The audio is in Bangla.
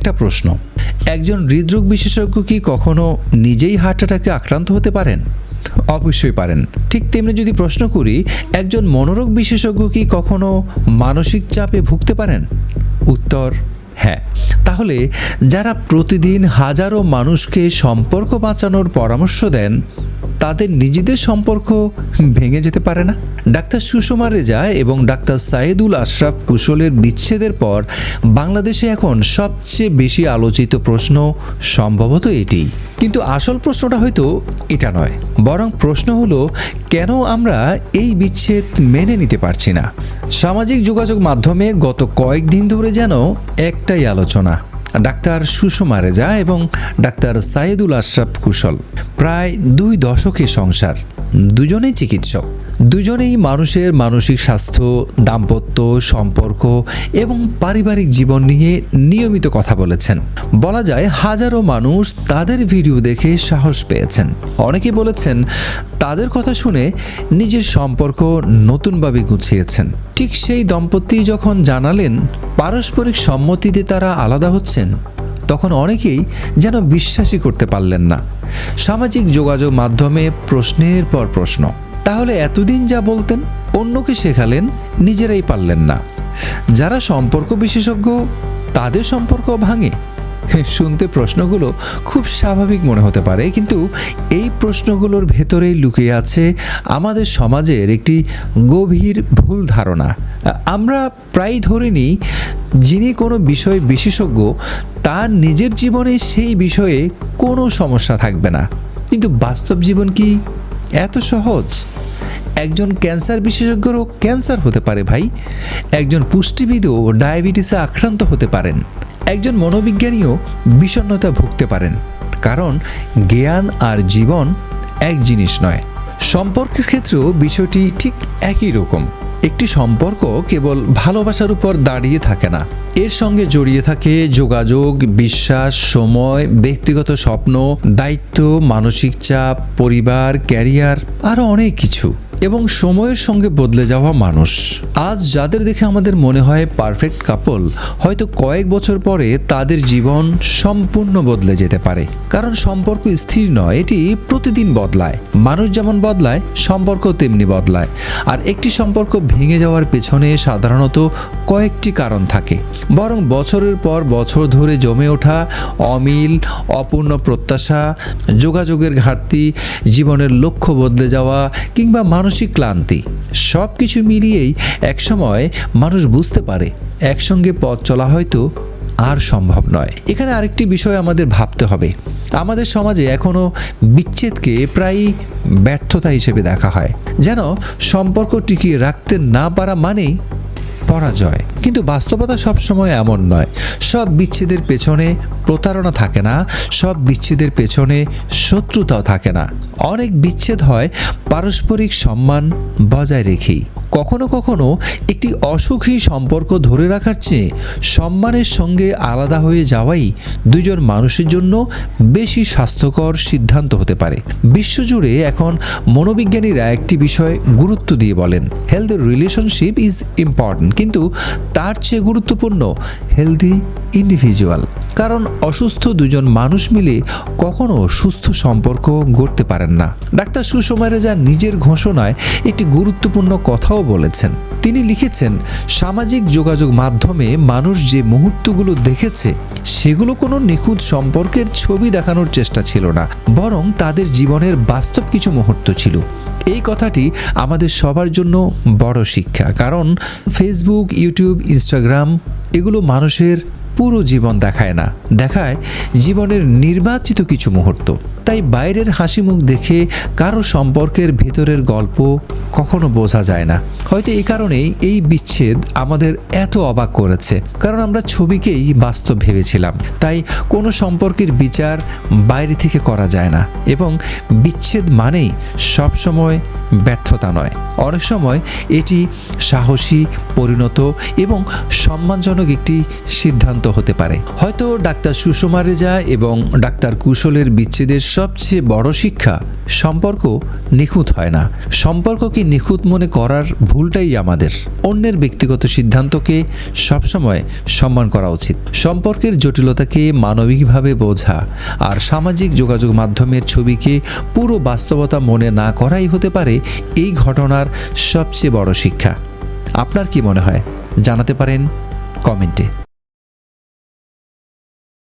একটা প্রশ্ন, একজন হৃদরোগ বিশেষজ্ঞ কি কখনো নিজেই হার্ট অ্যাটাকে আক্রান্ত হতে পারেন? অবশ্যই পারেন। ঠিক তেমনি যদি প্রশ্ন করি, একজন মনোরোগ বিশেষজ্ঞ কি কখনো মানসিক চাপে ভুগতে পারেন? উত্তর হ্যাঁ। তাহলে যারা প্রতিদিন হাজারো মানুষকে সম্পর্ক বাঁচানোর পরামর্শ দেন, তাদের নিজেদের সম্পর্ক ভেঙে যেতে পারে না? ডাক্তার সুষমা রেজা এবং ডাক্তার সাইদুল আশরাফ কুশলের বিচ্ছেদের পর বাংলাদেশে এখন সবচেয়ে বেশি আলোচিত প্রশ্ন সম্ভবত এটি। কিন্তু আসল প্রশ্নটা হয়তো এটা নয়, বরং প্রশ্ন হলো কেন আমরা এই বিচ্ছেদ মেনে নিতে পারছি না। সামাজিক যোগাযোগ মাধ্যমে গত কয়েকদিন ধরে যেন একটাই আলোচনা, ডাক্তার সুষমা রেজা এবং ডাক্তার সাইদুল আশরাফ কুশল। প্রায় 2 দশকের সংসার, দুজনেই চিকিৎসক, দুজনেই মানুষের মানসিক স্বাস্থ্য, দাম্পত্য সম্পর্ক এবং পারিবারিক জীবন নিয়ে নিয়মিত কথা বলেছেন। বলা যায় হাজারো মানুষ তাদের ভিডিও দেখে সাহস পেয়েছেন। অনেকে বলেছেন তাদের কথা শুনে নিজের সম্পর্ক নতুনভাবে গুছিয়েছেন। ঠিক সেই দম্পতি যখন জানালেন পারস্পরিক সম্মতিতে তারা আলাদা হচ্ছেন, তখন অনেকেই যেন বিশ্বাসই করতে পারলেন না। সামাজিক যোগাযোগ মাধ্যমে প্রশ্নের পর প্রশ্ন। তাহলে এতদিন যা বলতেন, অন্যকে শেখালেন, নিজেরাই পারলেন না। যারা সম্পর্ক বিশেষজ্ঞ তাদের সম্পর্ক ভাঙে? শুনতে প্রশ্নগুলো খুব স্বাভাবিক মনে হতে পারে, কিন্তু এই প্রশ্নগুলোর ভেতরেই লুকিয়ে আছে আমাদের সমাজের একটি গভীর ভুল ধারণা। আমরা প্রায় ধরে নিই যিনি কোনো বিষয়ে বিশেষজ্ঞ তার নিজের জীবনে সেই বিষয়ে কোনো সমস্যা থাকবে না। কিন্তু বাস্তব জীবন কি এত সহজ? একজন ক্যান্সার বিশেষজ্ঞরও ক্যান্সার হতে পারে ভাই। একজন পুষ্টিবিদও ডায়াবেটিসে আক্রান্ত হতে পারেন। একজন মনোবিজ্ঞানীও বিষণ্ণতা ভুগতে পারেন। কারণ জ্ঞান আর জীবন এক জিনিস নয়। সম্পর্কের ক্ষেত্রেও বিষয়টি ঠিক একই রকম। একটি সম্পর্ক কেবল ভালোবাসার উপর দাঁড়িয়ে থাকে না, এর সঙ্গে জড়িয়ে থাকে যোগাযোগ, বিশ্বাস, সময়, ব্যক্তিগত স্বপ্ন, দায়িত্ব, মানসিক চাপ, পরিবার, ক্যারিয়ার, আরও অনেক কিছু। এবং সময়ের সঙ্গে বদলে যাওয়া মানুষ। আজ যাদের দেখে আমাদের মনে হয় পারফেক্ট কাপল, হয়তো কয়েক বছর পরে তাদের জীবন সম্পূর্ণ বদলে যেতে পারে। কারণ সম্পর্ক স্থির নয়, এটি প্রতিদিন বদলায়। মানুষ যেমন বদলায়, সম্পর্ক তেমনি বদলায়। আর একটি সম্পর্ক ভেঙে যাওয়ার পেছনে সাধারণত কয়েকটি কারণ থাকে, বরং বছরের পর বছর ধরে জমে ওঠা অমিল, অপূর্ণ প্রত্যাশা, যোগাযোগের ঘাটতি, জীবনের লক্ষ্য বদলে যাওয়া কিংবা মানসিক ক্লান্তি, সব কিছু মিলিয়েই একসময় মানুষ বুঝতে পারে একসঙ্গে পথ চলা হয়তো আর সম্ভব নয়। এখানে আরেকটি বিষয় আমাদের ভাবতে হবে। আমাদের সমাজে এখনও বিচ্ছেদকে প্রায়ই ব্যর্থতা হিসেবে দেখা হয়, যেন সম্পর্ক টিকিয়ে রাখতে না পারা মানেই পরাজয়। কিন্তু বাস্তবতা সবসময় এমন নয়। সব বিচ্ছেদের পেছনে প্রতারণা থাকে না, সব বিচ্ছেদের পেছনে শত্রুতাও থাকে না। অনেক বিচ্ছেদ হয় পারস্পরিক সম্মান বজায় রেখেই। কখনো কখনো একটি অসুখী সম্পর্ক ধরে রাখার চেয়ে সম্মানের সঙ্গে আলাদা হয়ে যাওয়াই দুজন মানুষের জন্য বেশি স্বাস্থ্যকর সিদ্ধান্ত হতে পারে। বিশ্বজুড়ে এখন মনোবিজ্ঞানীরা একটি বিষয় গুরুত্ব দিয়ে বলেন, হেলদি রিলেশনশিপ ইজ ইম্পর্ট্যান্ট, কিন্তু তার চেয়ে গুরুত্বপূর্ণ হেলদি ইন্ডিভিজুয়াল। কারণ অসুস্থ দুজন মানুষ মিলে কখনো সুস্থ সম্পর্ক গড়তে পারেন না। ডাক্তার সুষমা রেজা নিজের ঘোষণায় একটি গুরুত্বপূর্ণ কথাও বলেছেন। তিনি লিখেছেন, সামাজিক যোগাযোগ মাধ্যমে মানুষ যে মুহূর্তগুলো দেখেছে সেগুলো কোনো নিখুঁত সম্পর্কের ছবি দেখানোর চেষ্টা ছিল না, বরং তাদের জীবনের বাস্তব কিছু মুহূর্ত ছিল। এই কথাটি আমাদের সবার জন্য বড় শিক্ষা। কারণ ফেসবুক, ইউটিউব, ইনস্টাগ্রাম এগুলো মানুষের পুরো জীবন দেখায় না, দেখায় জীবনের নির্বাচিত কিছু মুহূর্ত। তাই বাইরের হাসি মুখ দেখে কারো সম্পর্কের ভেতরের গল্প কখনো বোঝা যায় না। হয়তো এই কারণেই এই বিচ্ছেদ আমাদের এত অবাক করেছে, কারণ আমরা ছবিকেই বাস্তব ভেবেছিলাম। তাই কোনো সম্পর্কের বিচার বাইরে থেকে করা যায় না, এবং বিচ্ছেদ মানেই সবসময় ব্যর্থতা নয়। অনেক সময় এটি সাহসী, পরিণত এবং সম্মানজনক একটি সিদ্ধান্ত হতে পারে। হয়তো ডাক্তার সুষমা রেজা এবং ডাক্তার কুশলের বিচ্ছেদের সবচেয়ে বড় শিক্ষা, সম্পর্ক নিখুঁত হয় না। সম্পর্ককে নিখুঁত মনে করার ভুলটাই আমাদের। অন্যের ব্যক্তিগত সিদ্ধান্তকে সবসময় সম্মান করা উচিত। সম্পর্কের জটিলতাকে মানবিকভাবে বোঝা আর সামাজিক যোগাযোগ মাধ্যমের ছবিকে পুরো বাস্তবতা মনে না করাই হতে পারে এই ঘটনার সবচেয়ে বড় শিক্ষা। আপনার কি মনে হয় জানাতে পারেন কমেন্টে।